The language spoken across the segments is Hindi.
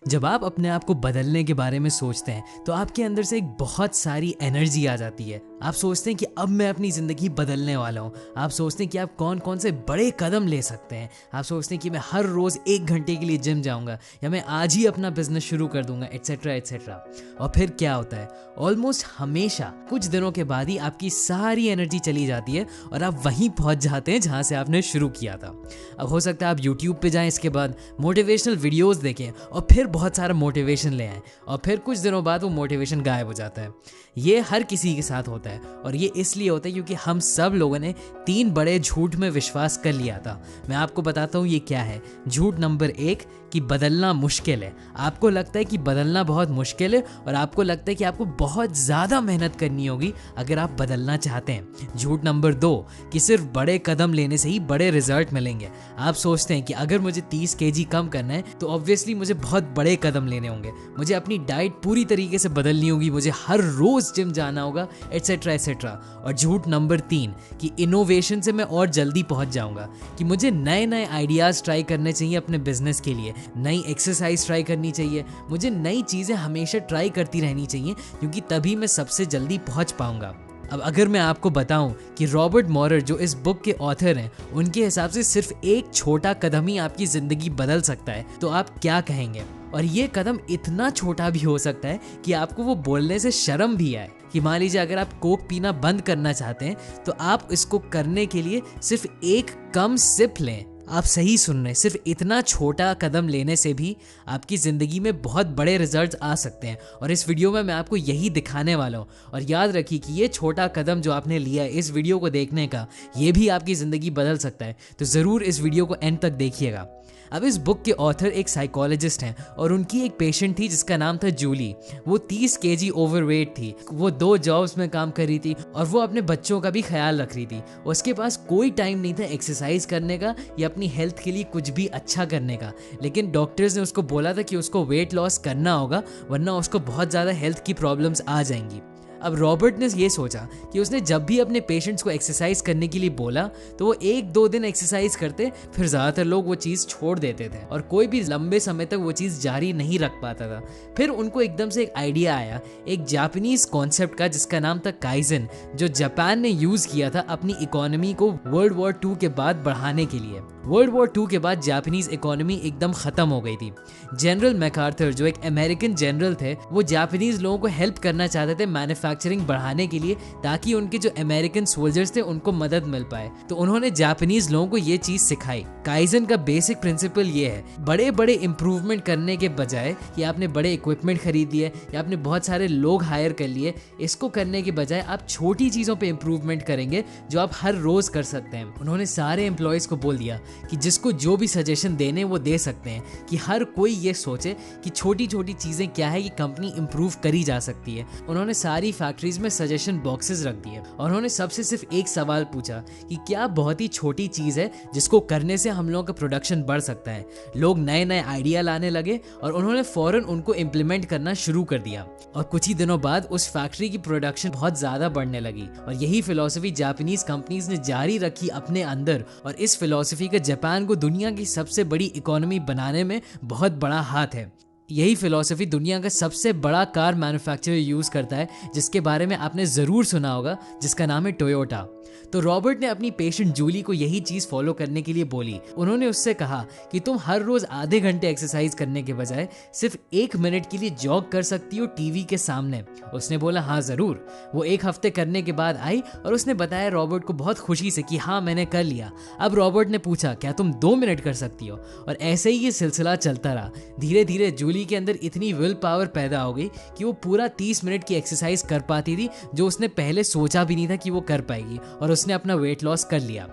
जब आप अपने आप को बदलने के बारे में सोचते हैं तो आपके अंदर से एक बहुत सारी एनर्जी आ जाती है। आप सोचते हैं कि अब मैं अपनी ज़िंदगी बदलने वाला हूँ। आप सोचते हैं कि आप कौन कौन से बड़े कदम ले सकते हैं। आप सोचते हैं कि मैं हर रोज़ 1 घंटे के लिए जिम जाऊँगा या मैं आज ही अपना बिजनेस शुरू कर दूंगा, एट्सेट्रा एट्सेट्रा। और फिर क्या होता है, ऑलमोस्ट हमेशा कुछ दिनों के बाद ही आपकी सारी एनर्जी चली जाती है और आप वहीं पहुँच जाते हैं जहाँ से आपने शुरू किया था। अब हो सकता है आप यूट्यूब पे जाएं, इसके बाद मोटिवेशनल वीडियोस देखें और फिर बहुत सारा मोटिवेशन ले आएं और फिर कुछ दिनों बाद वो मोटिवेशन गायब हो जाता है। ये हर किसी के साथ होता है और ये इसलिए होता है क्योंकि हम सब लोगों ने 3 बड़े झूठ में विश्वास कर लिया था। मैं आपको बताता हूँ ये क्या है। झूठ नंबर 1 कि बदलना मुश्किल है। आपको लगता है कि बदलना बहुत मुश्किल है और आपको लगता है कि आपको बहुत ज़्यादा मेहनत करनी होगी अगर आप बदलना चाहते हैं। झूठ नंबर 2 कि सिर्फ बड़े कदम लेने से ही बड़े रिजल्ट मिलेंगे। आप सोचते हैं कि अगर मुझे 30 kg कम करना है तो ऑब्वियसली मुझे बहुत बड़े कदम लेने होंगे, मुझे अपनी डाइट पूरी तरीके से बदलनी होगी, मुझे हर रोज़ जिम जाना होगा, एट्सेट्रा एट्सेट्रा। और झूठ नंबर 3 कि इनोवेशन से मैं और जल्दी पहुंच जाऊंगा, कि मुझे नए नए आइडियाज़ ट्राई करने चाहिए अपने बिजनेस के लिए, नई एक्सरसाइज ट्राई करनी चाहिए, मुझे नई चीज़ें हमेशा ट्राई करती रहनी चाहिए क्योंकि तभी मैं सबसे जल्दी पहुंच पाऊंगा। अब अगर मैं आपको बताऊं कि रॉबर्ट मॉरर जो इस बुक के ऑथर हैं, उनके हिसाब से सिर्फ एक छोटा कदम ही आपकी ज़िंदगी बदल सकता है, तो आप क्या कहेंगे? और ये कदम इतना छोटा भी हो सकता है कि आपको वो बोलने से शर्म भी आए। कि मान लीजिए अगर आप कोक पीना बंद करना चाहते हैं तो आप इसको करने के लिए सिर्फ एक कम सिप लें। आप सही सुन रहे हैं, सिर्फ इतना छोटा कदम लेने से भी आपकी ज़िंदगी में बहुत बड़े रिजल्ट्स आ सकते हैं। और इस वीडियो में मैं आपको यही दिखाने वाला हूँ। और याद रखिए कि ये छोटा कदम जो आपने लिया है इस वीडियो को देखने का, ये भी आपकी ज़िंदगी बदल सकता है। तो ज़रूर इस वीडियो को एंड तक देखिएगा। अब इस बुक के ऑथर एक साइकोलॉजिस्ट हैं और उनकी एक पेशेंट थी जिसका नाम था जूली। वो 30 kg ओवरवेट थी, वो 2 जॉब्स में काम कर रही थी और वो अपने बच्चों का भी ख्याल रख रही थी। उसके पास कोई टाइम नहीं था एक्सरसाइज करने का या अपनी हेल्थ के लिए कुछ भी अच्छा करने का। लेकिन डॉक्टर्स ने उसको बोला था कि उसको वेट लॉस करना होगा वरना उसको बहुत ज़्यादा हेल्थ की प्रॉब्लम्स आ जाएंगी। अब रॉबर्ट ने ये सोचा कि उसने जब भी अपने पेशेंट्स को एक्सरसाइज करने के लिए बोला तो वो 1-2 दिन एक्सरसाइज करते, फिर ज़्यादातर लोग वो चीज़ छोड़ देते थे और कोई भी लंबे समय तक वो चीज़ जारी नहीं रख पाता था। फिर उनको एकदम से एक आइडिया आया एक जापानीज कॉन्सेप्ट का जिसका नाम था काइजन, जो जापान ने यूज़ किया था अपनी इकोनॉमी को वर्ल्ड वॉर 2 के बाद बढ़ाने के लिए। वर्ल्ड वॉर 2 के बाद जापानीज इकोनॉमी एकदम ख़त्म हो गई थी। जनरल मैकार्थर जो एक अमेरिकन जनरल थे, वो जापानीज लोगों को हेल्प करना चाहते थे मैन्युफैक्चरिंग बढ़ाने के लिए ताकि उनके जो अमेरिकन सोल्जर्स थे उनको मदद मिल पाए। तो उन्होंने जापानीज लोगों को ये चीज़ सिखाई। काइजन का बेसिक प्रिंसिपल ये है, बड़े बड़े इंप्रूवमेंट करने के बजाय कि आपने बड़े इक्विपमेंट खरीद लिए या आपने बहुत सारे लोग हायर कर लिए, इसको करने के बजाय आप छोटी चीज़ों पे इंप्रूवमेंट करेंगे जो आप हर रोज़ कर सकते हैं। उन्होंने सारे एम्प्लॉयज़ को बोल दिया कि जिसको जो भी सजेशन देने वो दे सकते हैं, कि हर कोई ये सोचे कि छोटी छोटी चीज़ें क्या है कि कंपनी इंप्रूव करी जा सकती है। उन्होंने सारी फैक्ट्रीज में सजेशन बॉक्सेस रख दिए और उन्होंने सबसे सिर्फ एक सवाल पूछा कि क्या बहुत ही छोटी चीज़ है जिसको करने से हम लोगों का प्रोडक्शन बढ़ सकता है। लोग नए नए आइडिया लाने लगे और उन्होंने फौरन उनको इम्प्लीमेंट करना शुरू कर दिया और कुछ ही दिनों बाद उस फैक्ट्री की प्रोडक्शन बहुत ज़्यादा बढ़ने लगी। और यही फिलॉसफी जापानीज कंपनीज ने जारी रखी अपने अंदर और इस फिलॉसफी का जापान को दुनिया की सबसे बड़ी इकोनॉमी बनाने में बहुत बड़ा हाथ है। यही फिलॉसफी दुनिया का सबसे बड़ा कार मैन्युफैक्चरर यूज़ करता है जिसके बारे में आपने ज़रूर सुना होगा, जिसका नाम है टोयोटा। तो रॉबर्ट ने अपनी पेशेंट जूली को यही चीज़ फॉलो करने के लिए बोली। उन्होंने उससे कहा कि तुम हर रोज़ आधे घंटे एक्सरसाइज करने के बजाय सिर्फ 1 मिनट के लिए जॉग कर सकती हो टीवी के सामने। उसने बोला हाँ ज़रूर। वो 1 हफ्ते करने के बाद आई और उसने बताया रॉबर्ट को बहुत खुशी से कि हाँ मैंने कर लिया। अब रॉबर्ट ने पूछा क्या तुम 2 मिनट कर सकती हो, और ऐसे ही ये सिलसिला चलता रहा। धीरे धीरे जूली के अंदर इतनी विल पावर पैदा हो गई कि वो पूरा 30 मिनट की एक्सरसाइज कर पाती थी, जो उसने पहले सोचा भी नहीं था कि वो कर पाएगी, और उसने अपना वेट लॉस कर लिया।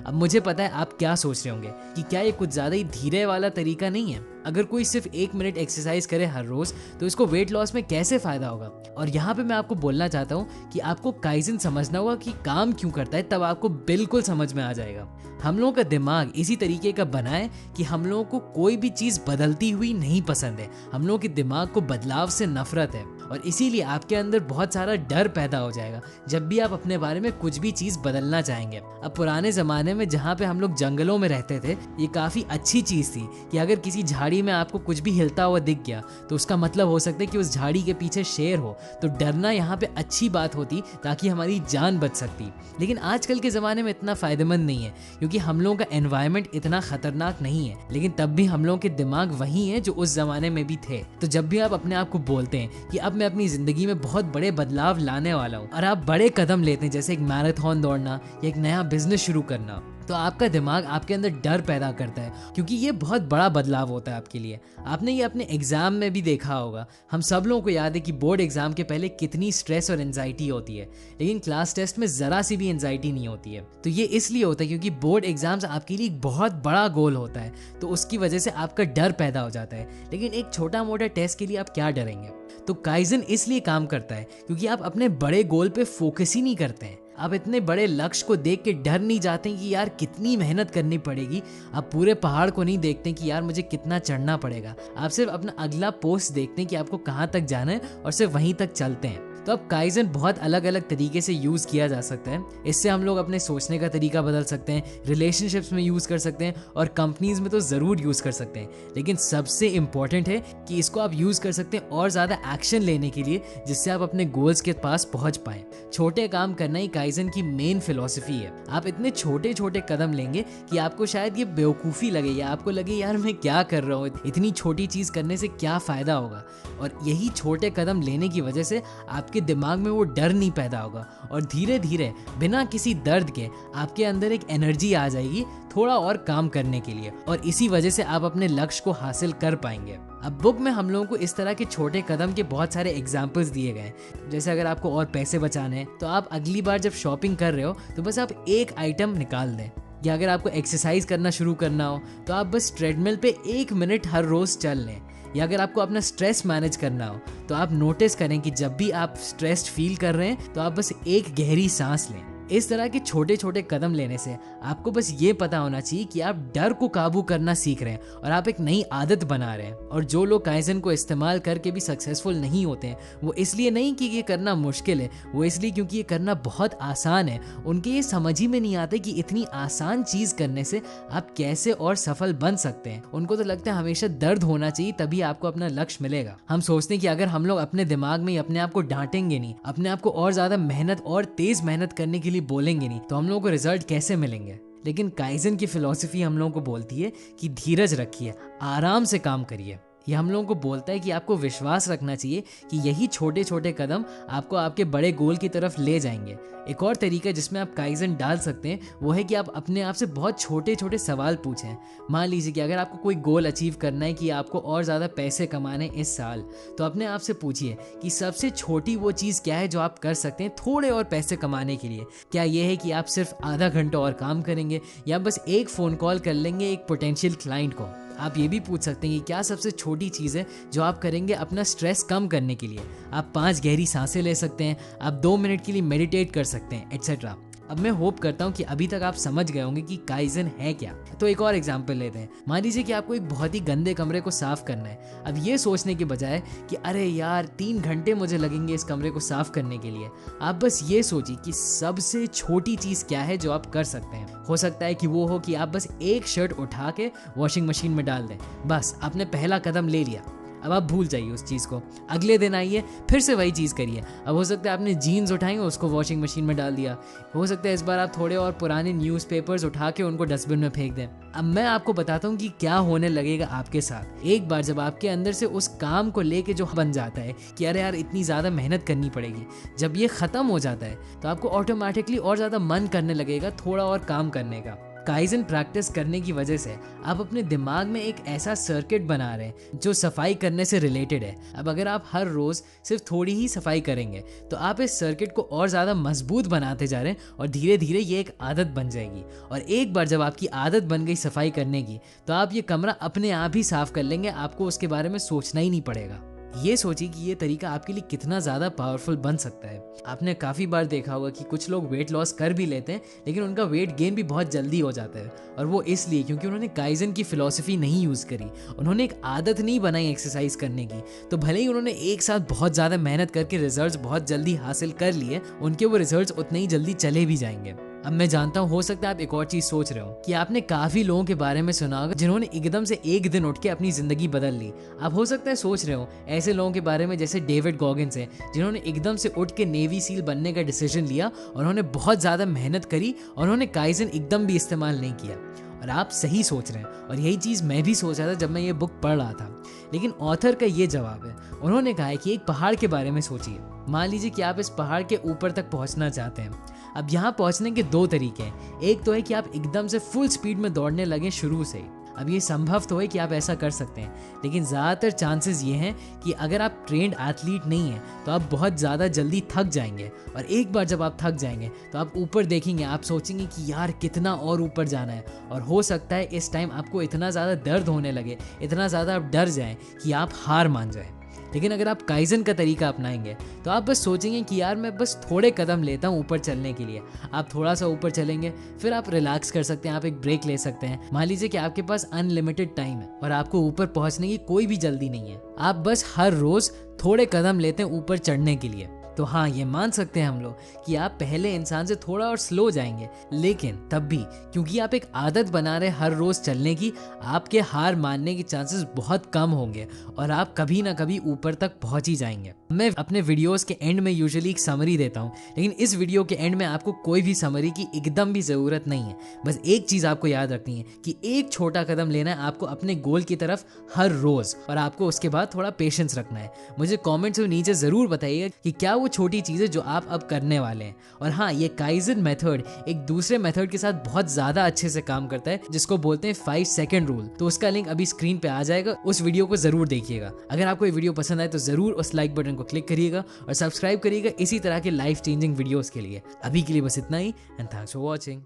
अब मुझे पता है आप क्या सोच रहे होंगे कि क्या ये कुछ ज़्यादा ही धीरे वाला तरीका नहीं है। अगर कोई सिर्फ 1 मिनट एक्सरसाइज करे हर रोज़ तो इसको वेट लॉस में कैसे फ़ायदा होगा। और यहाँ पे मैं आपको बोलना चाहता हूँ कि आपको काइजन समझना होगा कि काम क्यों करता है, तब आपको बिल्कुल समझ में आ जाएगा। हम लोगों का दिमाग इसी तरीके का बना है कि हम लोगों को कोई भी चीज़ बदलती हुई नहीं पसंद है। हम लोगों के दिमाग को बदलाव से नफरत है और इसीलिए आपके अंदर बहुत सारा डर पैदा हो जाएगा जब भी आप अपने बारे में कुछ भी चीज़ बदलना चाहेंगे। अब पुराने ज़माने में जहाँ पे हम लोग जंगलों में रहते थे, ये काफ़ी अच्छी चीज़ थी कि अगर किसी झाड़ी में आपको कुछ भी हिलता हुआ दिख गया तो उसका मतलब हो सकता है कि उस झाड़ी के पीछे शेर हो, तो डरना यहाँ पे अच्छी बात होती ताकि हमारी जान बच सकती। लेकिन आजकल के ज़माने में इतना फ़ायदेमंद नहीं है क्योंकि हम लोगों का एनवायरनमेंट इतना खतरनाक नहीं है, लेकिन तब भी हम लोगों के दिमाग वही हैं जो उस ज़माने में भी थे। तो जब भी आप अपने आप को बोलते हैं कि अब मैं अपनी ज़िंदगी में बहुत बड़े बदलाव लाने वाला हूँ और आप बड़े कदम लेते हैं जैसे एक मैराथन दौड़ना या एक नया बिजनेस शुरू करना, तो आपका दिमाग आपके अंदर डर पैदा करता है क्योंकि ये बहुत बड़ा बदलाव होता है आपके लिए। आपने ये अपने एग्जाम में भी देखा होगा। हम सब लोगों को याद है कि बोर्ड एग्जाम के पहले कितनी स्ट्रेस और एंजाइटी होती है, लेकिन क्लास टेस्ट में ज़रा सी भी एंजाइटी नहीं होती है। तो ये इसलिए होता है क्योंकि बोर्ड एग्जाम्स आपके लिए एक बहुत बड़ा गोल होता है, तो उसकी वजह से आपका डर पैदा हो जाता है। लेकिन एक छोटा मोटा टेस्ट के लिए आप क्या डरेंगे? तो काइजन इसलिए काम करता है क्योंकि आप अपने बड़े गोल पे फोकस ही नहीं करते हैं। आप इतने बड़े लक्ष्य को देख के डर नहीं जाते कि यार कितनी मेहनत करनी पड़ेगी। आप पूरे पहाड़ को नहीं देखते कि यार मुझे कितना चढ़ना पड़ेगा। आप सिर्फ अपना अगला पोस्ट देखते हैं कि आपको कहाँ तक जाना है और सिर्फ वहीं तक चलते हैं। तो अब काइजन बहुत अलग अलग तरीके से यूज़ किया जा सकता है। इससे हम लोग अपने सोचने का तरीका बदल सकते हैं, रिलेशनशिप्स में यूज़ कर सकते हैं और कंपनीज में तो ज़रूर यूज़ कर सकते हैं। लेकिन सबसे इम्पॉर्टेंट है कि इसको आप यूज़ कर सकते हैं और ज़्यादा एक्शन लेने के लिए, जिससे आप अपने गोल्स के पास पहुँच पाएँ। छोटे काम करना ही काइजन की मेन फिलॉसफी है। आप इतने छोटे छोटे कदम लेंगे कि आपको शायद ये बेवकूफ़ी लगे या आपको लगे यार मैं क्या कर रहा हूँ, इतनी छोटी चीज़ करने से क्या फ़ायदा होगा। और यही छोटे कदम लेने की वजह से आपके दिमाग में वो डर नहीं पैदा होगा और धीरे धीरे बिना किसी दर्द के आपके अंदर एक एनर्जी आ जाएगी थोड़ा और काम करने के लिए, और इसी वजह से आप अपने लक्ष्य को हासिल कर पाएंगे। अब बुक में हम लोगों को इस तरह के छोटे कदम के बहुत सारे एग्जाम्पल्स दिए गए हैं। जैसे अगर आपको और पैसे बचाने हैं तो आप अगली बार जब शॉपिंग कर रहे हो तो बस आप एक आइटम निकाल दें, या अगर आपको एक्सरसाइज करना शुरू करना हो तो आप बस ट्रेडमिल पे 1 मिनट हर रोज चल लें, या अगर आपको अपना स्ट्रेस मैनेज करना हो तो आप नोटिस करें कि जब भी आप स्ट्रेस्ड फील कर रहे हैं तो आप बस एक गहरी सांस लें। इस तरह के छोटे छोटे कदम लेने से आपको बस ये पता होना चाहिए कि आप डर को काबू करना सीख रहे हैं और आप एक नई आदत बना रहे हैं। और जो लोग काइजन को इस्तेमाल करके भी सक्सेसफुल नहीं होते हैं, वो इसलिए नहीं कि ये करना मुश्किल है, वो इसलिए क्योंकि ये करना बहुत आसान है। उनके ये समझ ही में नहीं आता कि इतनी आसान चीज़ करने से आप कैसे और सफल बन सकते हैं। उनको तो लगता है हमेशा दर्द होना चाहिए तभी आपको अपना लक्ष्य मिलेगा। हम सोचते हैं कि अगर हम लोग अपने दिमाग में अपने आप को डांटेंगे नहीं, अपने आप को और ज़्यादा मेहनत और तेज़ मेहनत करने के लिए बोलेंगे नहीं, तो हम लोगों को रिजल्ट कैसे मिलेंगे। लेकिन काइजन की फिलॉसफी हम लोगों को बोलती है कि धीरज रखिए, आराम से काम करिए। ये हम लोगों को बोलता है कि आपको विश्वास रखना चाहिए कि यही छोटे छोटे कदम आपको आपके बड़े गोल की तरफ ले जाएंगे। एक और तरीका जिसमें आप काइजन डाल सकते हैं वो है कि आप अपने आप से बहुत छोटे छोटे सवाल पूछें। मान लीजिए कि अगर आपको कोई गोल अचीव करना है कि आपको और ज़्यादा पैसे कमाने इस साल, तो अपने आप से पूछिए कि सबसे छोटी वो चीज़ क्या है जो आप कर सकते हैं थोड़े और पैसे कमाने के लिए। क्या ये है कि आप सिर्फ आधा घंटा और काम करेंगे, या बस एक फ़ोन कॉल कर लेंगे एक पोटेंशियल क्लाइंट को। आप ये भी पूछ सकते हैं कि क्या सबसे छोटी चीज़ है जो आप करेंगे अपना स्ट्रेस कम करने के लिए। आप 5 गहरी सांसें ले सकते हैं, आप 2 मिनट के लिए मेडिटेट कर सकते हैं, एट्सेट्रा। अब मैं होप करता हूँ कि अभी तक आप समझ गए होंगे कि काइजन है क्या। तो एक और एग्जांपल लेते हैं। मान लीजिए कि आपको एक बहुत ही गंदे कमरे को साफ करना है। अब ये सोचने के बजाय कि अरे यार 3 घंटे मुझे लगेंगे इस कमरे को साफ करने के लिए, आप बस ये सोचिए कि सबसे छोटी चीज़ क्या है जो आप कर सकते हैं। हो सकता है कि वो हो कि आप बस एक शर्ट उठा के वॉशिंग मशीन में डाल दें। बस आपने पहला कदम ले लिया। अब आप भूल जाइए उस चीज़ को, अगले दिन आइए फिर से वही चीज़ करिए। अब हो सकता है आपने जीन्स उठाएंगे उसको वॉशिंग मशीन में डाल दिया। हो सकता है इस बार आप थोड़े और पुराने न्यूज़पेपर्स उठा के उनको डस्टबिन में फेंक दें। अब मैं आपको बताता हूँ कि क्या होने लगेगा आपके साथ एक बार जब आपके अंदर से उस काम को लेके जो बन जाता है कि अरे यार इतनी ज़्यादा मेहनत करनी पड़ेगी, जब ये ख़त्म हो जाता है तो आपको ऑटोमेटिकली और ज़्यादा मन करने लगेगा थोड़ा और काम करने का। काइजन प्रैक्टिस करने की वजह से आप अपने दिमाग में एक ऐसा सर्किट बना रहे हैं जो सफाई करने से रिलेटेड है। अब अगर आप हर रोज़ सिर्फ थोड़ी ही सफाई करेंगे तो आप इस सर्किट को और ज़्यादा मजबूत बनाते जा रहे हैं और धीरे धीरे ये एक आदत बन जाएगी। और एक बार जब आपकी आदत बन गई सफाई करने की तो आप ये कमरा अपने आप ही साफ कर लेंगे, आपको उसके बारे में सोचना ही नहीं पड़ेगा। ये सोचिए कि ये तरीका आपके लिए कितना ज़्यादा पावरफुल बन सकता है। आपने काफ़ी बार देखा होगा कि कुछ लोग वेट लॉस कर भी लेते हैं लेकिन उनका वेट गेन भी बहुत जल्दी हो जाता है, और वो इसलिए क्योंकि उन्होंने काइजन की फिलॉसफी नहीं यूज़ करी, उन्होंने एक आदत नहीं बनाई एक्सरसाइज करने की। तो भले ही उन्होंने एक साथ बहुत ज़्यादा मेहनत करके रिजल्ट्स बहुत जल्दी हासिल कर लिए, उनके वो रिजल्ट्स उतने ही जल्दी चले भी जाएंगे। अब मैं जानता हूँ हो सकता है आप एक और चीज़ सोच रहे हो कि आपने काफ़ी लोगों के बारे में सुना होगा जिन्होंने एकदम से एक दिन उठ के अपनी ज़िंदगी बदल ली। आप हो सकता है सोच रहे हो ऐसे लोगों के बारे में जैसे डेविड गॉगिन्स हैं, जिन्होंने एकदम से उठ के नेवी सील बनने का डिसीजन लिया और उन्होंने बहुत ज़्यादा मेहनत करी और उन्होंने काइजन एकदम भी इस्तेमाल नहीं किया। और आप सही सोच रहे हैं, और यही चीज़ मैं भी सोच रहा था जब मैं ये बुक पढ़ रहा था। लेकिन ऑथर का ये जवाब है, उन्होंने कहा है कि एक पहाड़ के बारे में सोचिए। मान लीजिए कि आप इस पहाड़ के ऊपर तक पहुंचना चाहते हैं। अब यहाँ पहुंचने के दो तरीके हैं। एक तो है कि आप एकदम से फुल स्पीड में दौड़ने लगें शुरू से ही। अब ये संभव तो है कि आप ऐसा कर सकते हैं, लेकिन ज़्यादातर चांसेस ये हैं कि अगर आप ट्रेंड एथलीट नहीं हैं तो आप बहुत ज़्यादा जल्दी थक जाएंगे, और एक बार जब आप थक जाएंगे तो आप ऊपर देखेंगे, आप सोचेंगे कि यार कितना और ऊपर जाना है, और हो सकता है इस टाइम आपको इतना ज़्यादा दर्द होने लगे, इतना ज़्यादा आप डर जाएं कि आप हार मान जाएं। लेकिन अगर आप काइजन का तरीका अपनाएंगे तो आप बस सोचेंगे कि यार मैं बस थोड़े कदम लेता हूँ ऊपर चलने के लिए। आप थोड़ा सा ऊपर चलेंगे, फिर आप रिलैक्स कर सकते हैं, आप एक ब्रेक ले सकते हैं। मान लीजिए कि आपके पास अनलिमिटेड टाइम है और आपको ऊपर पहुँचने की कोई भी जल्दी नहीं है। आप बस हर रोज़ थोड़े कदम लेते हैं ऊपर चढ़ने के लिए। तो हाँ, ये मान सकते हैं हम लोग कि आप पहले इंसान से थोड़ा और स्लो जाएंगे, लेकिन तब भी क्योंकि आप एक आदत बना रहे हर रोज चलने की, आपके हार मानने के चांसेस बहुत कम होंगे और आप कभी ना कभी ऊपर तक पहुंच ही जाएंगे। मैं अपने वीडियोस के एंड में यूजुअली एक समरी देता हूं, लेकिन इस वीडियो के एंड में आपको कोई भी समरी की एकदम भी ज़रूरत नहीं है। बस एक चीज़ आपको याद रखनी है कि एक छोटा कदम लेना है आपको अपने गोल की तरफ हर रोज़, और आपको उसके बाद थोड़ा पेशेंस रखना है। मुझे कॉमेंट्स में नीचे ज़रूर बताइएगा कि क्या वो छोटी चीज़ें जो आप अब करने वाले हैं। और हाँ, ये काइजन मेथड एक दूसरे मेथड के साथ बहुत ज़्यादा अच्छे से काम करता है जिसको बोलते हैं 5 सेकंड रूल। तो उसका लिंक अभी स्क्रीन पे आ जाएगा, उस वीडियो को ज़रूर देखिएगा। अगर आपको ये वीडियो पसंद आए तो ज़रूर उस लाइक बटन को क्लिक करिएगा और सब्सक्राइब करिएगा इसी तरह के लाइफ चेंजिंग वीडियोस के लिए। अभी के लिए बस इतना ही, एंड थैंक्स फॉर वॉचिंग।